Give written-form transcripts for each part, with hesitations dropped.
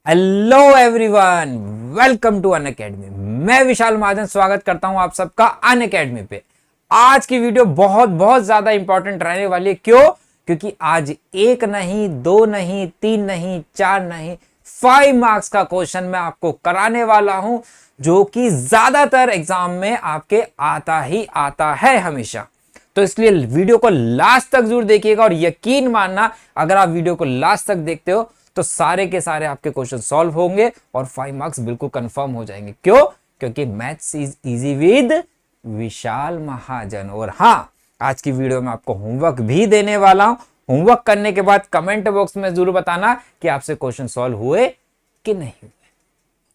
Hello everyone, welcome to Unacademy. मैं विशाल महाजन स्वागत करता हूं आप सबका अनअकैडमी पे। आज की वीडियो बहुत बहुत ज्यादा इंपॉर्टेंट रहने वाली है। क्यों? क्योंकि आज एक नहीं, दो नहीं, तीन नहीं, चार नहीं, 5 मार्क्स का क्वेश्चन मैं आपको कराने वाला हूं, जो कि ज्यादातर एग्जाम में आपके आता ही आता है हमेशा। तो इसलिए वीडियो को लास्ट तक जरूर देखिएगा और यकीन मानना, अगर आप वीडियो को लास्ट तक देखते हो तो सारे के सारे आपके क्वेश्चन सॉल्व होंगे और 5 मार्क्स बिल्कुल कंफर्म हो जाएंगे। क्यों? क्योंकि मैथ्स इज इजी विद विशाल महाजन। और हाँ, आज की वीडियो में आपको होमवर्क भी देने वाला हूं। होमवर्क करने के बाद कमेंट बॉक्स में जरूर बताना कि आपसे क्वेश्चन सॉल्व हुए कि नहीं हुए,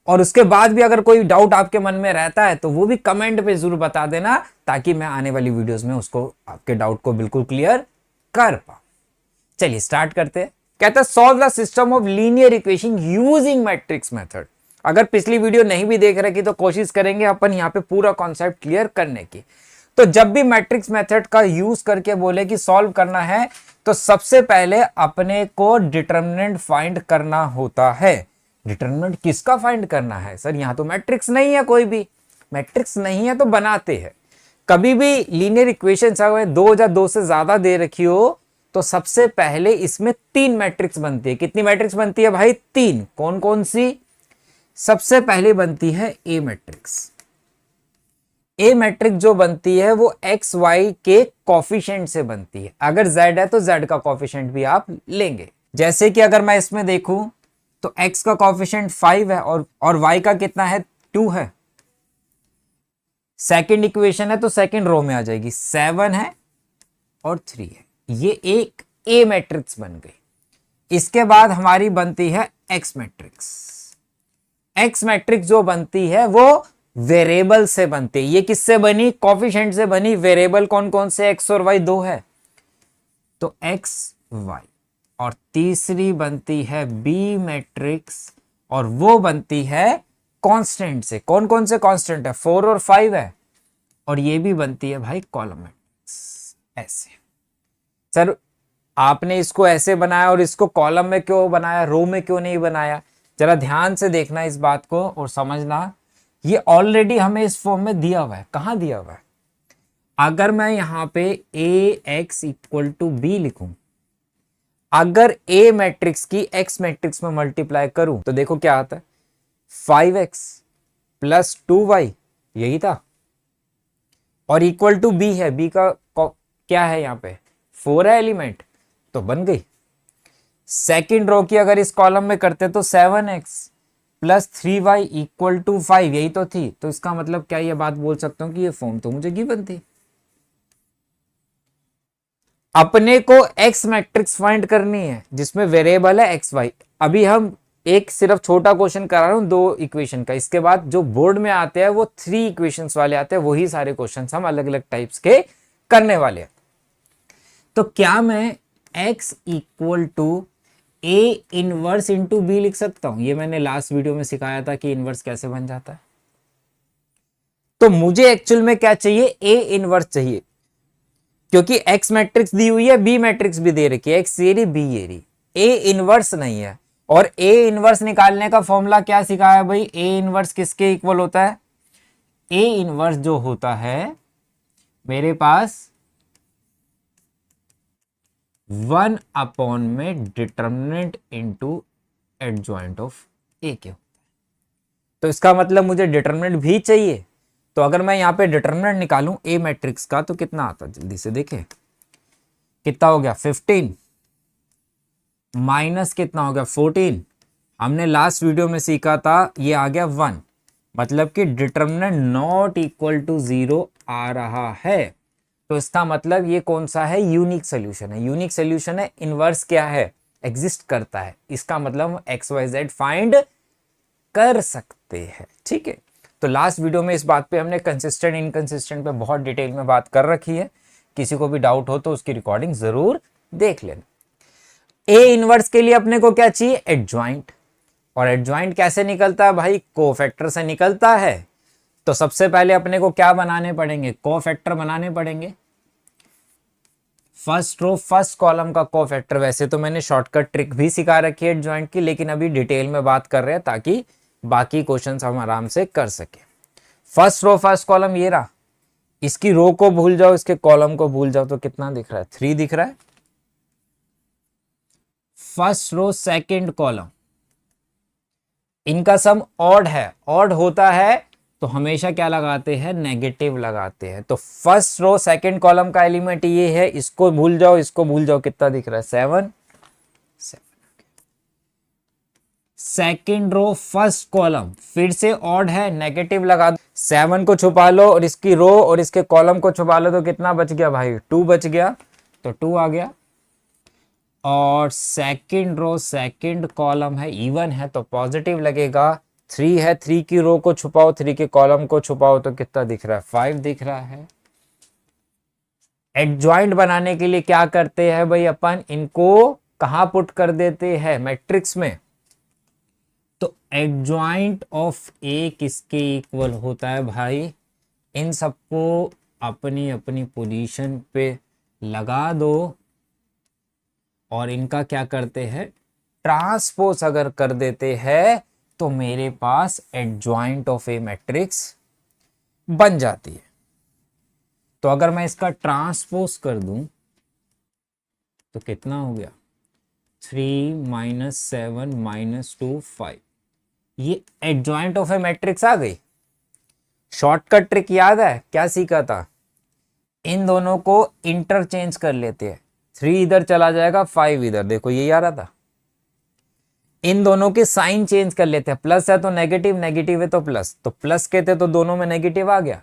और उसके बाद भी अगर कोई डाउट आपके मन में रहता है तो वो भी कमेंट पे जरूर बता देना, ताकि मैं आने वाली वीडियोस में उसको, आपके डाउट को बिल्कुल क्लियर कर पाऊं। चलिए स्टार्ट करते हैं। कहता है solve the system of linear equation using matrix method. अगर पिछली वीडियो नहीं भी देख रहे की तो कोशिश करेंगे अपन यहाँ पे पूरा कॉन्सेप्ट क्लियर करने की। तो जब भी मैट्रिक्स मेथड का यूज करके बोले कि सॉल्व करना है, तो सबसे पहले अपने को डिटरमिनेंट फाइंड करना होता है। डिटरमिनेंट किसका फाइंड करना है? सर यहाँ तो मैट्रिक्स नहीं है, कोई भी मैट्रिक्स नहीं है तो बनाते हैं। कभी भी लीनियर इक्वेशन अगर दो या दो से ज्यादा दे रखी हो तो सबसे पहले इसमें 3 मैट्रिक्स बनती है। कितनी मैट्रिक्स बनती है भाई? 3। कौन कौन सी? सबसे पहले बनती है ए मैट्रिक्स। ए मैट्रिक्स जो बनती है वो एक्स वाई के कॉफिशिएंट से बनती है। अगर जेड है तो जेड का कॉफिशिएंट भी आप लेंगे। जैसे कि अगर मैं इसमें देखूं तो एक्स का कॉफिशिएंट 5 है और वाई का कितना है? 2 है। सेकंड इक्वेशन है तो सेकंड रो में आ जाएगी, 7 है और 3 है। ये एक ए मैट्रिक्स बन गई। इसके बाद हमारी बनती है एक्स मैट्रिक्स। एक्स मैट्रिक्स जो बनती है वो वेरिएबल से बनती है। ये किससे बनी? कॉफिशिएंट से बनी। वेरिएबल कौन कौन से? एक्स और वाई 2 है, तो एक्स वाई। और तीसरी बनती है बी मैट्रिक्स, और वो बनती है कांस्टेंट से। कौन कौन से कांस्टेंट है? 4 और 5 है। और ये भी बनती है भाई कॉलम मैट्रिक्स। ऐसे सर आपने इसको ऐसे बनाया और इसको कॉलम में क्यों बनाया, रो में क्यों नहीं बनाया? जरा ध्यान से देखना इस बात को और समझना। ये ऑलरेडी हमें इस फॉर्म में दिया हुआ है। कहां दिया हुआ है? अगर मैं यहां पे ए एक्स इक्वल टू बी लिखूं, अगर ए मैट्रिक्स की एक्स मैट्रिक्स में मल्टीप्लाई करूं तो देखो क्या आता है, 5x प्लस 2y, यही था। और इक्वल टू बी है, बी का क्या है यहाँ पे? 4 है एलिमेंट, तो बन गई। सेकेंड रो की अगर इस कॉलम में करते तो 7x plus 3y equal to 5, यही तो थी। तो इसका मतलब क्या ये बात बोल सकता हूं कि ये फॉर्म तो मुझे गिवन थी। अपने को एक्स मैट्रिक्स फाइंड करनी है जिसमें वेरिएबल है एक्स वाई। अभी हम एक सिर्फ छोटा क्वेश्चन करा रहा हूं 2 इक्वेशन का। इसके बाद जो बोर्ड में आते हैं वो 3 इक्वेशंस वाले आते हैं। वही सारे क्वेश्चन हम अलग अलग टाइप्स के करने वाले हैं। तो क्या मैं x equal to A inverse into B लिख सकता हूं? ये मैंने लास्ट वीडियो में सिखाया था कि इनवर्स कैसे बन जाता है। तो मुझे एक्चुअल में क्या चाहिए? ए इनवर्स चाहिए, क्योंकि एक्स मैट्रिक्स दी हुई है, बी मैट्रिक्स भी दे रखी है, एक्स ये रही बी ये रही, ए इनवर्स नहीं है। और ए इनवर्स निकालने का फॉर्मूला क्या सिखाया भाई? ए इनवर्स किसके इक्वल होता है? ए इनवर्स जो होता है मेरे पास 1 अपॉन में डिटरमिनेंट इनटू एडजॉइंट ऑफ ए के होता है। तो इसका मतलब मुझे डिटरमिनेंट भी चाहिए। तो अगर मैं यहां पे डिटरमिनेंट निकालूं ए मैट्रिक्स का तो कितना आता है? जल्दी से देखें, कितना हो गया? 15 माइनस कितना हो गया? 14। हमने लास्ट वीडियो में सीखा था, ये आ गया 1, मतलब कि डिटरमिनेंट नॉट इक्वल टू 0 आ रहा है। तो इसका मतलब ये कौन सा है? यूनिक सोल्यूशन है। यूनिक सोल्यूशन है, इनवर्स क्या है? एग्जिस्ट करता है। इसका मतलब एक्स वाई जेड फाइंड कर सकते हैं। ठीक है, तो लास्ट वीडियो में इस बात पे हमने कंसिस्टेंट इनकंसिस्टेंट पे बहुत डिटेल में बात कर रखी है। किसी को भी डाउट हो तो उसकी रिकॉर्डिंग जरूर देख लेना। ए इनवर्स के लिए अपने को क्या चाहिए? एडजॉइंट। और एडजॉइंट कैसे निकलता है भाई? कोफैक्टर से निकलता है। तो सबसे पहले अपने को क्या बनाने पड़ेंगे? कोफैक्टर बनाने पड़ेंगे। फर्स्ट रो फर्स्ट कॉलम का कोफैक्टर, वैसे तो मैंने शॉर्टकट ट्रिक भी सिखा रखी है एडजॉइंट की, लेकिन अभी डिटेल में बात कर रहे हैं ताकि बाकी क्वेश्चंस हम आराम से कर सके। फर्स्ट रो फर्स्ट कॉलम ये रहा, इसकी रो को भूल जाओ, इसके कॉलम को भूल जाओ, तो कितना दिख रहा है? 3 दिख रहा है। फर्स्ट रो सेकंड कॉलम, इनका सम ऑड है, ऑड होता है तो हमेशा क्या लगाते हैं? नेगेटिव लगाते हैं। तो फर्स्ट रो सेकंड कॉलम का एलिमेंट ये है, इसको भूल जाओ, इसको भूल जाओ, कितना दिख रहा है? 7। सेकंड रो फर्स्ट कॉलम फिर से ऑड है, नेगेटिव लगा दो, 7 को छुपा लो और इसकी रो और इसके कॉलम को छुपा लो, तो कितना बच गया भाई? 2 बच गया, तो 2 आ गया। और सेकंड रो सेकंड कॉलम है, इवन है तो पॉजिटिव लगेगा। 3 है, 3 की रो को छुपाओ, 3 के कॉलम को छुपाओ, तो कितना दिख रहा है? 5 दिख रहा है। एडजॉइंट बनाने के लिए क्या करते हैं भाई? अपन इनको कहां पुट कर देते हैं? मैट्रिक्स में। तो एडजॉइंट ऑफ ए किसके इक्वल होता है भाई? इन सबको अपनी अपनी पोजीशन पे लगा दो और इनका क्या करते हैं? ट्रांसपोज अगर कर देते हैं तो मेरे पास एडजॉइंट ऑफ ए मैट्रिक्स बन जाती है। तो अगर मैं इसका ट्रांसपोज कर दूं तो कितना हो गया? 3 - 7 - 2 5। ये एडजॉइंट ऑफ ए मैट्रिक्स आ गई। शॉर्टकट ट्रिक याद है क्या सीखा था? इन दोनों को इंटरचेंज कर लेते हैं, 3 इधर चला जाएगा, 5 इधर, देखो यही आ रहा था। इन दोनों के साइन चेंज कर लेते हैं, प्लस है तो नेगेटिव, नेगेटिव है तो प्लस, तो प्लस के थे तो दोनों में नेगेटिव आ गया।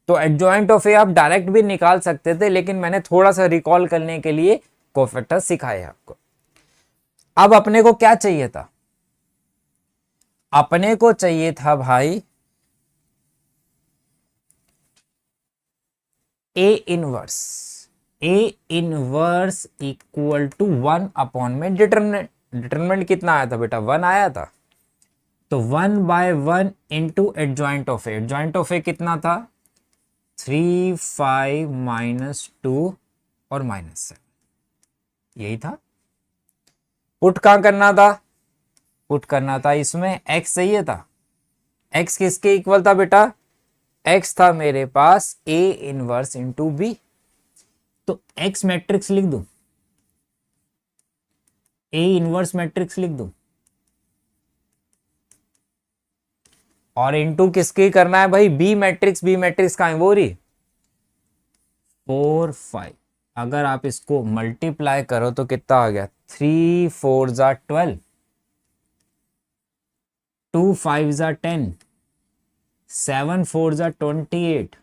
तो एडजॉइंट ऑफ ए आप डायरेक्ट भी निकाल सकते थे, लेकिन मैंने थोड़ा सा रिकॉल करने के लिए कोफैक्टर सिखाए आपको। अब अपने को क्या चाहिए था? अपने को चाहिए था भाई A inverse. A inverse equal to 1 upon में डिटरमिनेंट। डिटरमिनेंट कितना आया था बेटा? 1 आया था। तो 1/1 into adjoint of A. Adjoint of A कितना था? 3 5 - 2 और -7, यही था। पुट कहां करना था? पुट करना था इसमें। x चाहिए था। x किसके इक्वल था बेटा? x था मेरे पास a इनवर्स इंटू बी। तो x मैट्रिक्स लिख दूं, a इनवर्स मैट्रिक्स लिख दूं, और इंटू किसके करना है भाई? B matrix. बी मैट्रिक्स कहां है? वो रही 4 5। अगर आप इसको मल्टीप्लाई करो तो कितना आ गया? 3 4 12, 2 5 10, 7 4 28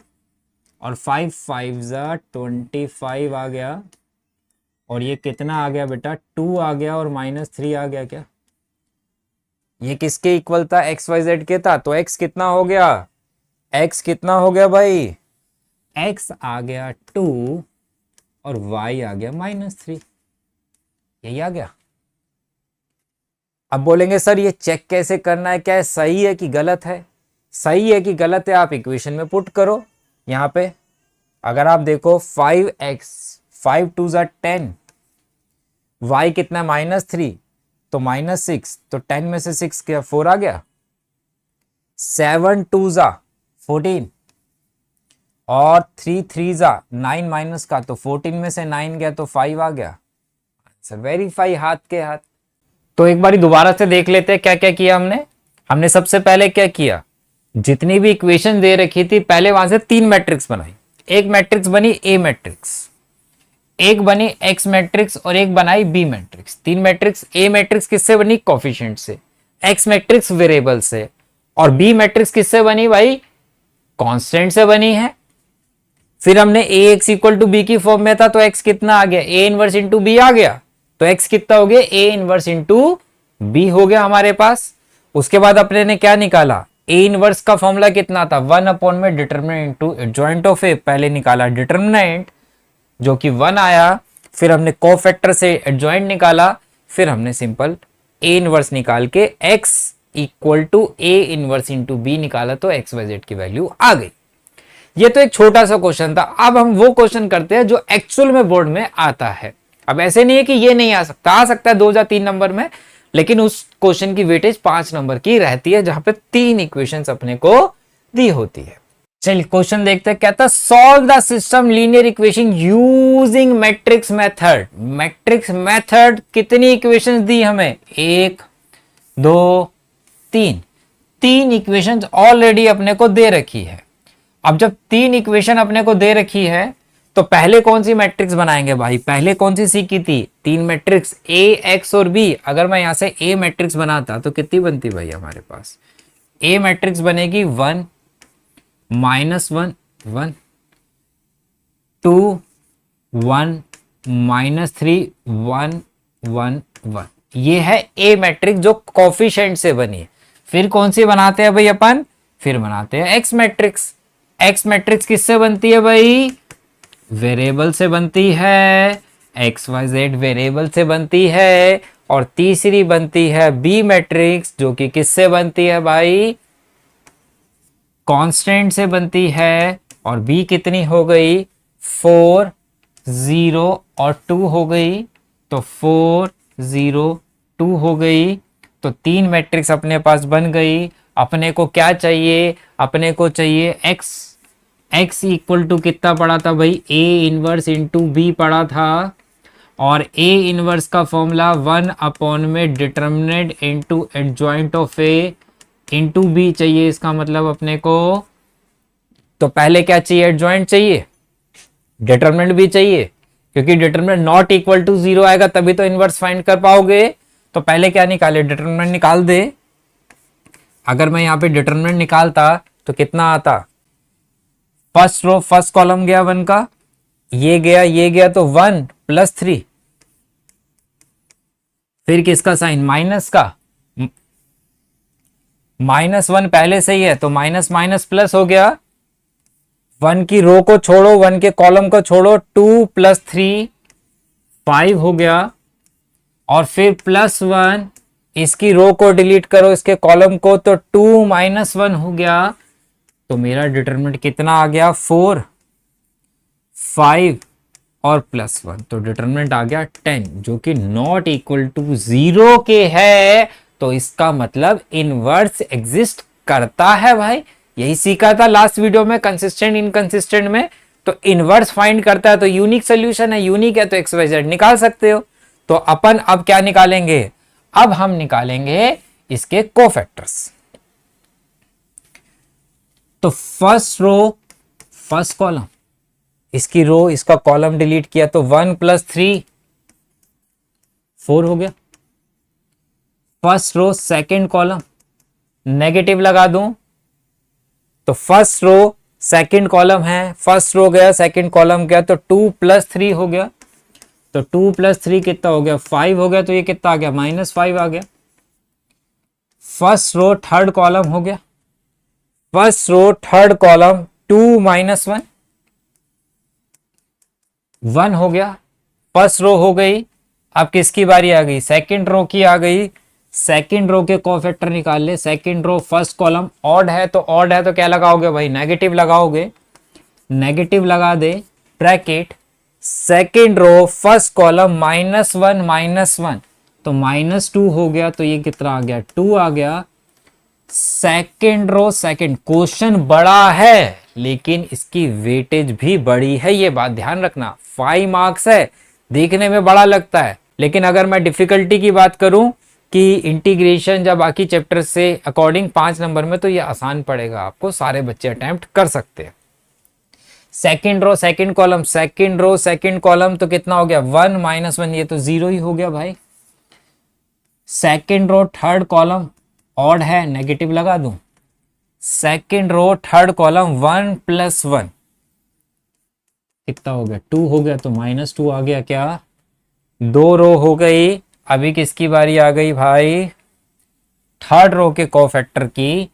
और 5 5 25 आ गया। और ये कितना आ गया बेटा? 2 आ गया और -3 आ गया। क्या ये किसके इक्वल था? एक्स वाई जेड के था। तो x कितना हो गया? x कितना हो गया भाई? x आ गया 2 और y आ गया -3। यही आ गया। अब बोलेंगे सर ये चेक कैसे करना है? क्या है सही है कि गलत है? सही है कि गलत है आप इक्वेशन में पुट करो। यहां पे अगर आप देखो 5x 5 2 10, y कितना -3 तो -6, तो 10 में से 6 क्या 4 आ गया। 7 2 14 और 3 3 9 माइनस का, तो 14 में से 9 गया तो 5 आ गया। आंसर वेरीफाई हाथ के हाथ। तो एक बारी दोबारा से देख लेते हैं क्या क्या किया हमने। हमने सबसे पहले क्या किया? जितनी भी इक्वेशन दे रखी थी पहले वहां से 3 मैट्रिक्स बनाई। एक मैट्रिक्स बनी ए मैट्रिक्स, एक बनी एक्स मैट्रिक्स और एक बनाई बी मैट्रिक्स। 3 मैट्रिक्स। ए मैट्रिक्स किससे बनी? कोफिशिएंट से। एक्स मैट्रिक्स वेरिएबल से। और बी मैट्रिक्स किससे बनी भाई? कांस्टेंट से बनी है। फिर हमने ए एक्स इक्वल टू बी की फॉर्म में था, तो एक्स कितना आ गया? ए इनवर्स इंटू बी आ गया। तो एक्स कितना हो गया? ए इनवर्स इंटू बी हो गया हमारे पास। उसके बाद अपने ने क्या निकाला? ए इनवर्स का फॉर्मूला कितना था? 1 अपॉन में डिटरमिनेंट इंटू एडजॉइंट ऑफ ए। पहले निकाला डिटरमिनेंट जो कि 1 आया, फिर हमने कोफैक्टर से एडजॉइंट निकाला, फिर हमने सिंपल ए इनवर्स निकाल के x equal to A inverse into B निकाला, तो एक्स वाई जेड की वैल्यू आ गई। ये तो एक छोटा सा क्वेश्चन था। अब हम वो क्वेश्चन करते हैं जो एक्चुअल में बोर्ड में आता है। अब ऐसे नहीं है कि ये नहीं आ सकता है 2 या 3 नंबर में, लेकिन उस क्वेश्चन की वेटेज 5 नंबर की रहती है, जहां पे 3 इक्वेशंस अपने को दी होती है। चलिए क्वेश्चन देखते हैं। कहता है solve the system linear equation using matrix method. Matrix method कितनी इक्वेशंस दी हमें? 1 2 3। 3 इक्वेशंस ऑलरेडी अपने को दे रखी है। अब जब 3 इक्वेशन अपने को दे रखी है तो पहले कौन सी मैट्रिक्स बनाएंगे भाई? पहले कौन सी सीखी थी? 3 मैट्रिक्स ए एक्स और बी। अगर मैं यहां से ए मैट्रिक्स बनाता तो कितनी बनती भाई हमारे पास? ए मैट्रिक्स बनेगी 1 -1 1 2 1 -3 1 1 1। ये है ए मैट्रिक्स जो कोफिशिएंट से बनी है। फिर कौन सी बनाते हैं भाई अपन? फिर बनाते हैं एक्स मैट्रिक्स। एक्स मैट्रिक्स किससे बनती है भाई? वेरिएबल से बनती है, एक्स वाई जेड वेरिएबल से बनती है। और तीसरी बनती है बी मैट्रिक्स, जो कि किससे बनती है भाई? कांस्टेंट से बनती है। और बी कितनी हो गई? 4 0 और 2 हो गई, तो 4 0 2 हो गई। तो 3 मैट्रिक्स अपने पास बन गई। अपने को क्या चाहिए? अपने को चाहिए एक्स। एक्स इक्वल टू कितना पड़ा था भाई? ए इनवर्स इंटू बी पड़ा था। और ए इनवर्स का फॉर्मूला 1 अपॉन में determinant into adjoint of A into B चाहिए। इसका मतलब अपने को तो पहले क्या चाहिए? एडजॉइंट चाहिए, डिटर्मिनेंट भी चाहिए, क्योंकि डिटर्मिनेंट नॉट इक्वल टू 0 आएगा तभी तो इनवर्स फाइंड कर पाओगे। तो पहले क्या निकाले? डिटर्मिनेंट निकाल दे। अगर मैं यहां पे डिटर्मिनेंट निकालता तो कितना आता? फर्स्ट रो फर्स्ट कॉलम गया 1 का, ये गया तो 1 + 3। फिर किसका साइन? माइनस का। -1 पहले से ही है तो माइनस माइनस प्लस हो गया। 1 की रो को छोड़ो, 1 के कॉलम को छोड़ो, 2 + 3 5 हो गया। और फिर +1, इसकी रो को डिलीट करो, इसके कॉलम को, तो 2 - 1 हो गया। तो मेरा डिटरमिनेंट कितना आ गया? 4 5 और +1, तो डिटरमिनेंट आ गया 10, जो कि नॉट इक्वल टू 0 के है। तो इसका मतलब इनवर्स एग्जिस्ट करता है भाई। यही सीखा था लास्ट वीडियो में कंसिस्टेंट इनकंसिस्टेंट में। तो इनवर्स फाइंड करता है तो यूनिक सोल्यूशन है, यूनिक है तो एक्स वाई जेड निकाल सकते हो। तो अपन अब क्या निकालेंगे? अब हम निकालेंगे इसके कोफैक्टर्स। तो फर्स्ट रो फर्स्ट कॉलम, इसकी रो इसका कॉलम डिलीट किया तो 1 + 3 4 हो गया। First row second column negative लगा दूं तो फर्स्ट रो सेकंड कॉलम है, फर्स्ट रो गया सेकंड कॉलम गया, तो 2 + 3 हो गया। तो 2 + 3 कितना हो गया? 5 हो गया। तो ये कितना आ गया? -5 आ गया। फर्स्ट रो थर्ड कॉलम हो गया। फर्स्ट रो थर्ड कॉलम 2 - 1 1 हो गया। फर्स्ट रो हो गई। अब किसकी बारी आ गई? सेकंड रो की आ गई। सेकंड रो के कोफैक्टर निकाल ले। Second row first column odd है तो क्या लगाओगे भाई? नेगेटिव लगाओगे। नेगेटिव लगा दे, bracket second row first column -1 - 1, तो -2 हो गया। तो ये कितना आ गया? 2 आ गया। सेकंड रो सेकंड, क्वेश्चन बड़ा है लेकिन इसकी वेटेज भी बड़ी है, ये बात ध्यान रखना। 5 मार्क्स है, देखने में बड़ा लगता है, लेकिन अगर मैं डिफिकल्टी की बात करूं कि इंटीग्रेशन या बाकी चैप्टर से अकॉर्डिंग 5 नंबर में, तो ये आसान पड़ेगा आपको, सारे बच्चे अटेम्प्ट कर सकते हैं। Second row second column, second row second column, तो कितना हो गया? 1 - 1, ये तो 0 ही हो गया भाई। Second row third column odd है, नेगेटिव लगा दूं। सेकंड रो थर्ड कॉलम 1 + 1 कितना हो गया? 2 हो गया। तो -2 आ गया। क्या? 2 रो हो गई। अभी किसकी बारी आ गई भाई? थर्ड रो के कोफैक्टर की।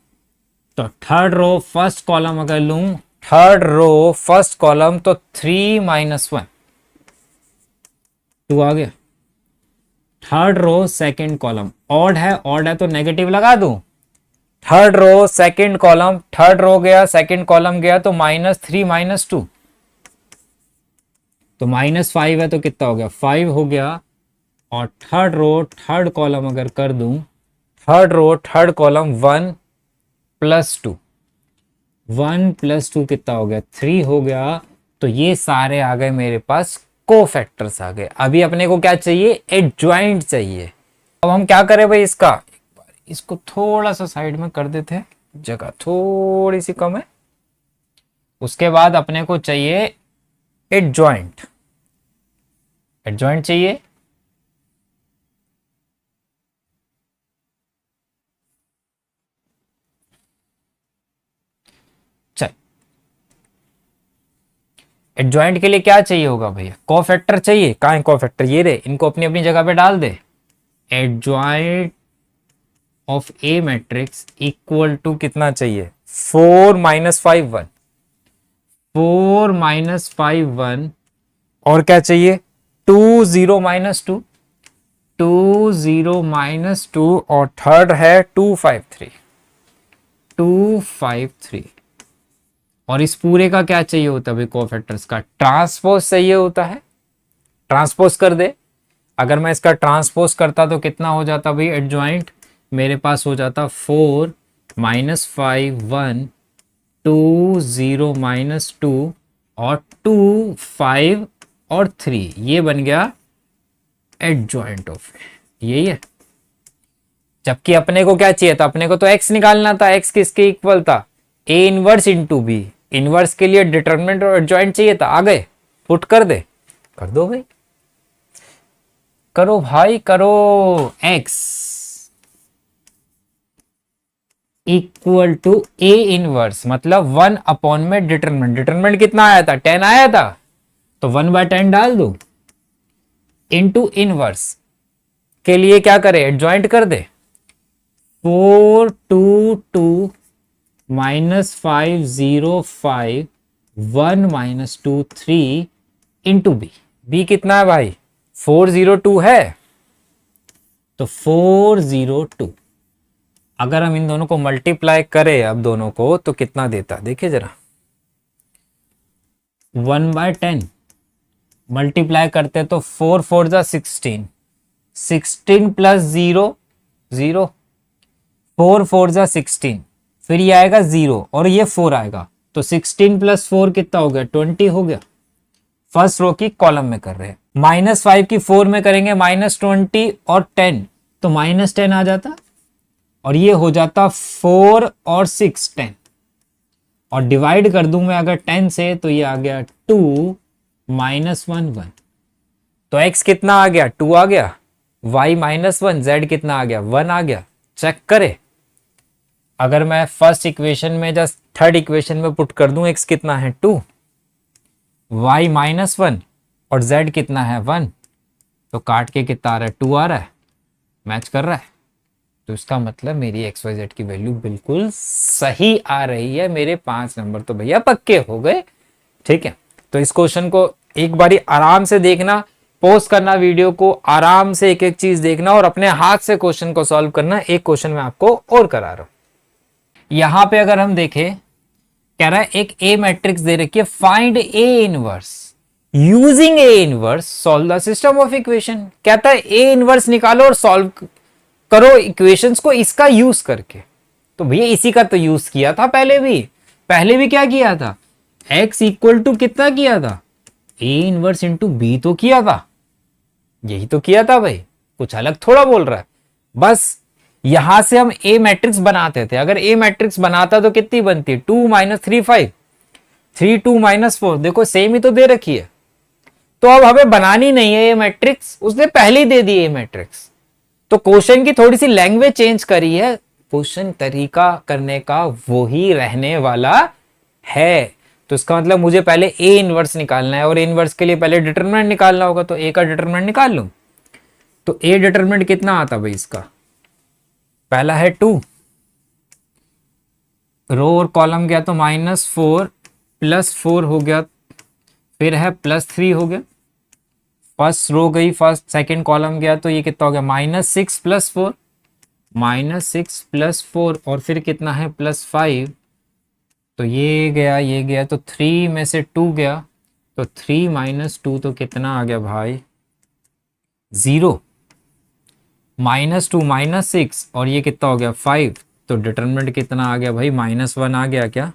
तो थर्ड रो फर्स्ट कॉलम अगर लूं, थर्ड रो फर्स्ट कॉलम, तो 3 - 1 2 आ गया। Third row second column odd है तो नेगेटिव लगा दूं। Third row second column, third row गया सेकंड कॉलम गया तो -3 -2, तो -5 है तो कितना हो गया 5 हो गया। और थर्ड रो थर्ड कॉलम अगर कर दूं, थर्ड रो थर्ड कॉलम 1 + 2, 1 + 2 कितना हो गया 3 हो गया। तो ये सारे आ गए मेरे पास कोफैक्टर्स आ गए। अभी अपने को क्या चाहिए, एडजॉइंट चाहिए। अब हम क्या करें भाई, इसको थोड़ा सा साइड में कर देते हैं, जगह थोड़ी सी कम है। उसके बाद अपने को चाहिए एडजॉइंट, एडजॉइंट चाहिए। चल, एडजॉइंट के लिए क्या चाहिए होगा भैया, कोफैक्टर चाहिए। कहाँ है कोफैक्टर, ये रे, इनको अपनी अपनी जगह पे डाल दे। Adjoint of A matrix equal to कितना चाहिए, 4 - 5 1, 4 - 5 1। और क्या चाहिए, 2 0 -2, 2 0 -2। और थर्ड है 2 5 3, 2 5 3। और इस पूरे का क्या चाहिए होता है भाई, कोफैक्टर्स का ट्रांसपोज चाहिए होता है। ट्रांसपोज कर दे। अगर मैं इसका ट्रांसपोज करता तो कितना हो जाता भाई एडजॉइंट, मेरे पास हो जाता 4 - 5 1, 2 0 -2 और 2 5 और 3। ये बन गया एडजॉइंट ऑफ, यही है। जबकि अपने को क्या चाहिए था, अपने को तो x निकालना था। x किसके इक्वल था, a inverse into B. Inverse के लिए डिटरमिनेंट और एडजॉइंट चाहिए था। आ गए, पुट कर दे, कर दो भाई, करो भाई करो। x equal to a inverse, मतलब 1 में डिटरमिनेंट। डिटरमिनेंट कितना आया था, 10 आया था, तो 1/10 डाल दो इंटू इनवर्स। के लिए क्या करे, एडजॉइंट कर दे। 4 2 2 -5 0 5 1 -2 3 इंटू बी। बी कितना है भाई, 402 है, तो 402। अगर हम इन दोनों को मल्टीप्लाई करें अब दोनों को, तो कितना देता देखिए जरा, 1/10 मल्टीप्लाई करते तो 4 4 जा 16, 16 + 0 0, 4 4 जा 16, फिर ये आएगा 0 और ये 4 आएगा, तो 16 + 4 कितना हो गया 20 हो गया। फर्स्ट रो की कॉलम में कर रहे हैं। -5 की 4 में करेंगे -20 और 10, तो -10 आ जाता और ये हो जाता 4 और 6 10। और डिवाइड कर दूं मैं अगर 10 से, तो ये आ गया 2 -1 1। तो x कितना आ गया 2 आ गया, y -1, z कितना आ गया 1 आ गया। चेक करे, अगर मैं फर्स्ट इक्वेशन में जस्ट थर्ड इक्वेशन में पुट कर दूं, x कितना है 2, y -1 और z कितना है 1, तो काट के कितना आ रहा है 2 आ रहा है, मैच कर रहा है। तो इसका मतलब मेरी XYZ की वैल्यू बिल्कुल सही आ रही है। मेरे 5 नंबर तो भैया पक्के हो गए। ठीक है, तो इस क्वेश्चन को एक बारी आराम से देखना, पोस्ट करना वीडियो को, आराम से एक एक चीज देखना और अपने हाथ से क्वेश्चन को सॉल्व करना। एक क्वेश्चन मैं आपको और करा रहा हूं। यहां पे अगर हम देखें, कह रहा है एक ए मैट्रिक्स दे रखी है, find A inverse using A inverse solve the system of equation. कहता है ए इनवर्स निकालो और सॉल्व करो इक्वेशंस को इसका यूज करके। तो भैया इसी का तो यूज किया था पहले भी क्या किया था, x इक्वल टू कितना किया था, ए इनवर्स इंटू बी तो किया था, यही तो किया था भाई, कुछ अलग थोड़ा बोल रहा है। बस यहां से हम ए मैट्रिक्स बनाते थे। अगर ए मैट्रिक्स बनाता तो कितनी बनती, 2 - 3 5, 3 2 -4, देखो सेम ही तो दे रखी है। तो अब हमें बनानी नहीं है ए मैट्रिक्स, उसने पहले ही दे दी ए मैट्रिक्स। तो क्वेश्चन की थोड़ी सी लैंग्वेज चेंज करी है, क्वेश्चन तरीका करने का वो ही रहने वाला है। तो इसका मतलब मुझे पहले ए इनवर्स निकालना है और ए इनवर्स के लिए पहले डिटरमिनेंट निकालना होगा। तो ए का डिटरमिनेंट निकाल लूं, तो ए डिटरमिनेंट कितना आता भाई इसका, पहला है 2, रो और कॉलम गया तो -4 + 4 हो गया, फिर है +3 हो गया। फर्स्ट रो गई, फर्स्ट सेकंड कॉलम गया तो ये कितना हो गया -6 + 4, -6 + 4 और फिर कितना है +5, तो ये गया तो 3 में से 2 गया, तो 3 - 2 तो कितना आ गया भाई 0, -2 -6 और ये कितना हो गया 5, तो डिटरमिनेंट कितना आ गया भाई -1 आ गया क्या,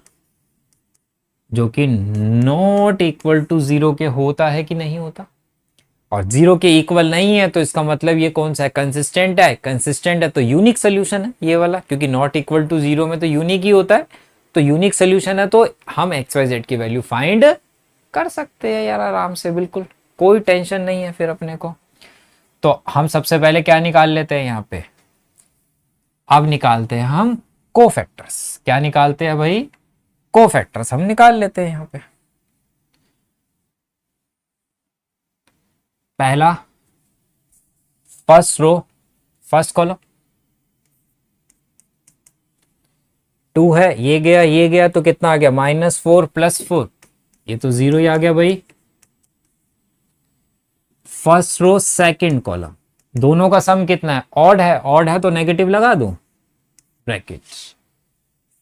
जो कि नॉट इक्वल टू 0 के होता है कि नहीं होता, और 0 के इक्वल नहीं है तो इसका मतलब ये कौन सा है, कंसिस्टेंट है, कंसिस्टेंट है तो यूनिक सोल्यूशन है ये वाला, क्योंकि नॉट इक्वल टू 0 में तो यूनिक ही होता है, तो यूनिक सोल्यूशन है तो हम XYZ की वैल्यू फाइंड कर सकते हैं यार आराम से, बिल्कुल कोई टेंशन नहीं है फिर अपने को। तो हम सबसे पहले क्या निकाल लेते हैं यहाँ पे, अब निकालते हैं हम कोफैक्टर्स, क्या निकालते हैं भाई, कोफैक्टर्स हम निकाल लेते हैं यहाँ पे। पहला फर्स्ट रो फर्स्ट कॉलम 2 है, ये गया तो कितना आ गया -4 + 4, ये तो 0 ही आ गया भाई। फर्स्ट रो सेकंड कॉलम, दोनों का सम कितना है, ऑड है तो नेगेटिव लगा दूं brackets,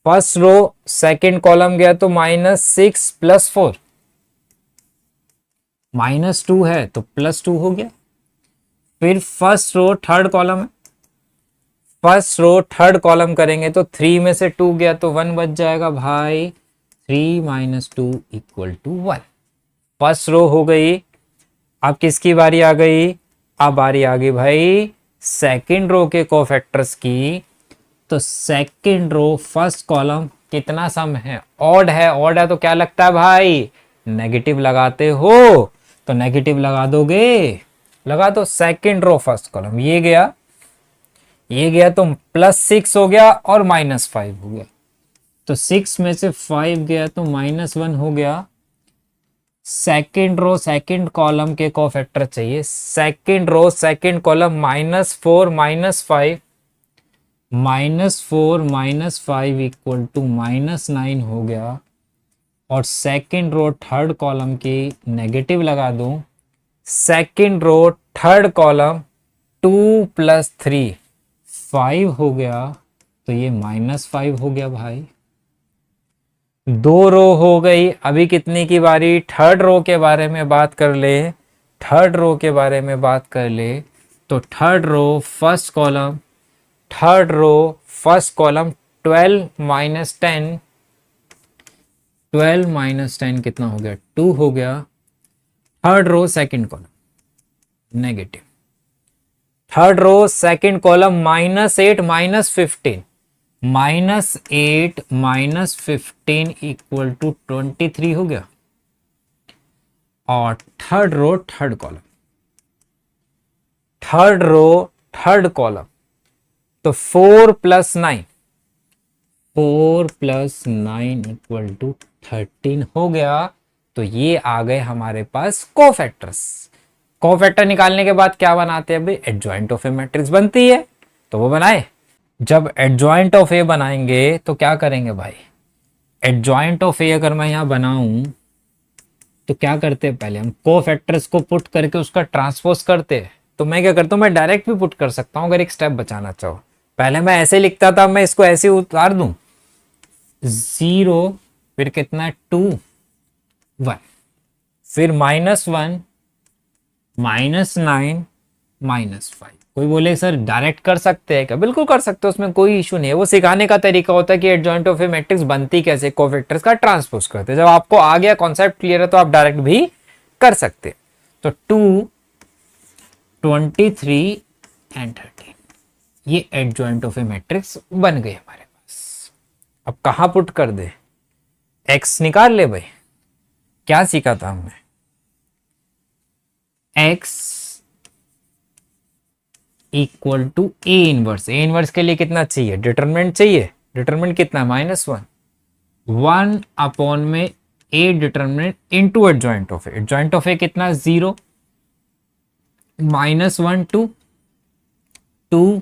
first row second column गया तो -6 + 4, -2 है तो +2 हो गया। फिर फर्स्ट रो थर्ड कॉलम है, फर्स्ट रो थर्ड कॉलम करेंगे तो 3 में से 2 गया तो 1 बच जाएगा भाई, 3 - 2 = 1, फर्स्ट रो हो गई। अब किसकी बारी आ गई, अब बारी आ गई भाई सेकंड रो के कोफैक्टर्स की, तो सेकंड रो फर्स्ट कॉलम कितना सम है, ऑड है तो क्या लगता है भाई नेगेटिव लगाते हो, तो नेगेटिव लगा दोगे, लगा दो सेकंड रो फर्स्ट कॉलम, ये गया तो +6 हो गया और -5 हो गया, तो 6 में से 5 गया तो -1 हो गया। सेकंड रो सेकंड कॉलम के कोफैक्टर चाहिए, सेकंड रो सेकंड कॉलम -4 - 5, -4 - 5 = -9 हो गया, और सेकंड रो थर्ड कॉलम की नेगेटिव लगा दूं, सेकंड रो थर्ड कॉलम 2 + 3 5 हो गया, तो ये -5 हो गया भाई। 2 रो हो गई, अभी कितने की बारी, थर्ड रो के बारे में बात कर ले, थर्ड रो के बारे में बात कर ले, तो third row first column, third row first column 12 - 10, 12 - 10 कितना हो गया 2 हो गया। Third row second column negative, third row second column -8 - 15, -8 - 15 = 23 हो गया, और third row third column, third row third column तो 4 + 9, 4 + 9 = 13 हो गया, तो ये आ गए हमारे पास कोफैक्टर्स। कोफैक्टर निकालने के बाद क्या बनाते हैं भाई, एडजॉइंट ऑफ ए मैट्रिक्स बनती है, तो वो बनाए। जब एडजॉइंट ऑफ ए बनाएंगे तो क्या करेंगे भाई, एडजॉइंट ऑफ ए अगर मैं यहां बनाऊं तो क्या करते हैं, पहले हम कोफैक्टर्स को पुट करके उसका ट्रांसपोज करते हैं, तो मैं क्या करता हूं, मैं डायरेक्ट भी पुट कर सकता हूं अगर एक स्टेप बचाना चाहो, पहले मैं ऐसे लिखता था, मैं इसको ऐसे उतार दूं 0, फिर कितना 2 1, फिर -1 -9 -5। कोई बोले सर डायरेक्ट कर सकते हैं क्या, बिल्कुल कर सकते हो, उसमें कोई इशू नहीं है, वो सिखाने का तरीका होता है कि एडजॉइंट ऑफ ए मैट्रिक्स बनती कैसे, कोफैक्टर्स का ट्रांसपोज करते हैं। जब आपको आ गया कॉन्सेप्ट क्लियर है तो आप डायरेक्ट भी कर सकते हैं। तो 2 23 एंड 13 ये एडजॉइंट ऑफ ए मैट्रिक्स बन गए हमारे पास। अब कहां पुट कर दे, एक्स निकाल ले भाई, क्या सीखा था हमने, x = A inverse, A inverse के लिए कितना चाहिए, डिटरमिनेंट चाहिए, डिटरमिनेंट कितना -1, 1 अपॉन में A determinant into adjoint of A, adjoint of A कितना 0 -1 2 2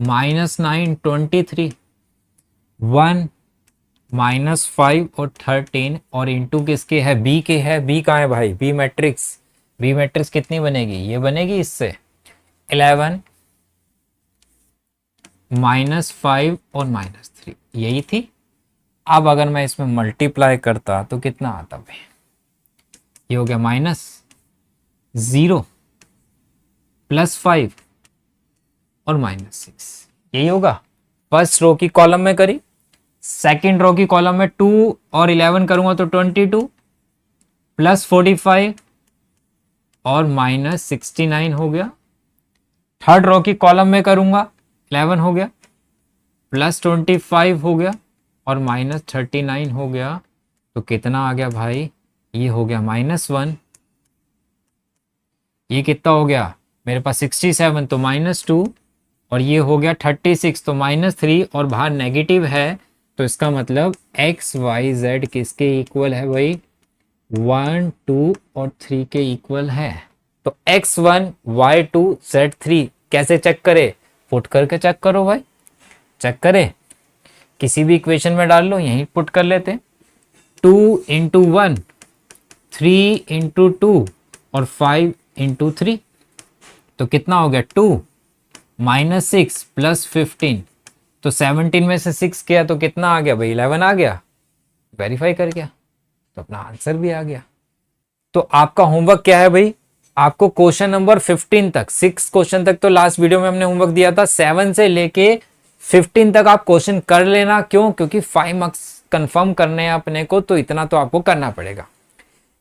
-9 23 1 -5 और 13, और इंटू किसके है, बी के है, बी कहाँ है भाई, बी मैट्रिक्स, बी मैट्रिक्स कितनी बनेगी, ये बनेगी इससे 11 -5 और -3 यही थी। अब अगर मैं इसमें मल्टीप्लाई करता तो कितना आता भाई, ये हो गया -0 +5 और -6, यही होगा। फर्स्ट रो की कॉलम में करी, सेकंड रो की कॉलम में 2 और 11 करूंगा तो 22 +45 और -69 हो गया। थर्ड रो की कॉलम में करूंगा 11 हो गया, +25 हो गया और -39 हो गया। तो कितना आ गया भाई, ये हो गया -1, ये कितना हो गया मेरे पास 67 तो -2 और ये हो गया 36 तो -3 और बाहर नेगेटिव है तो इसका मतलब XYZ किसके इक्वल है भाई, 1 2 और 3 के इक्वल है। तो X1 Y2 Z3 कैसे चेक करे, पुट करके चेक करो भाई, चेक करे किसी भी इक्वेशन में डाल लो, यहीं पुट कर लेते। 2 × 1 3 × 2 और 5 × 3 तो कितना हो गया 2 -6 +15 तो 17 में से 6 किया तो कितना आ गया भाई 11 आ गया, वेरीफाई कर गया तो अपना आंसर भी आ गया। तो आपका होमवर्क क्या है भाई, आपको क्वेश्चन नंबर 15 तक, 6 क्वेश्चन तक तो लास्ट वीडियो में हमने होमवर्क दिया था, 7 से लेके 15 तक आप क्वेश्चन कर लेना। क्यों, क्योंकि 5 मार्क्स कंफर्म करने हैं अपने को, तो इतना तो आपको करना पड़ेगा।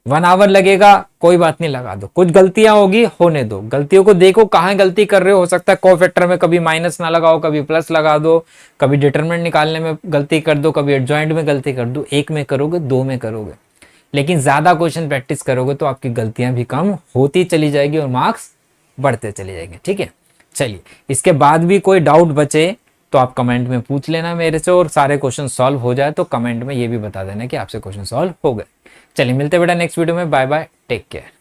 1 आवर लगेगा, कोई बात नहीं, लगा दो। कुछ गलतियां होगी, होने दो, गलतियों को देखो कहाँ गलती कर रहे हो सकता है कोफैक्टर में कभी माइनस ना लगाओ, कभी प्लस लगा दो, कभी डिटरमिनेंट निकालने में गलती कर दो, कभी एडजॉइंट में गलती कर दो। 1 में करोगे, 2 में करोगे, लेकिन ज्यादा क्वेश्चन प्रैक्टिस करोगे तो आपकी गलतियां भी कम होती चली जाएगी और मार्क्स बढ़ते चले जाएंगे। ठीक है, चलिए इसके बाद भी कोई डाउट बचे तो आप कमेंट में पूछ लेना मेरे से, और सारे क्वेश्चन सॉल्व हो जाए तो कमेंट में ये भी बता देना कि आपसे क्वेश्चन सॉल्व हो गए। चलिए मिलते हैं बेटा नेक्स्ट वीडियो में, बाय बाय, टेक केयर।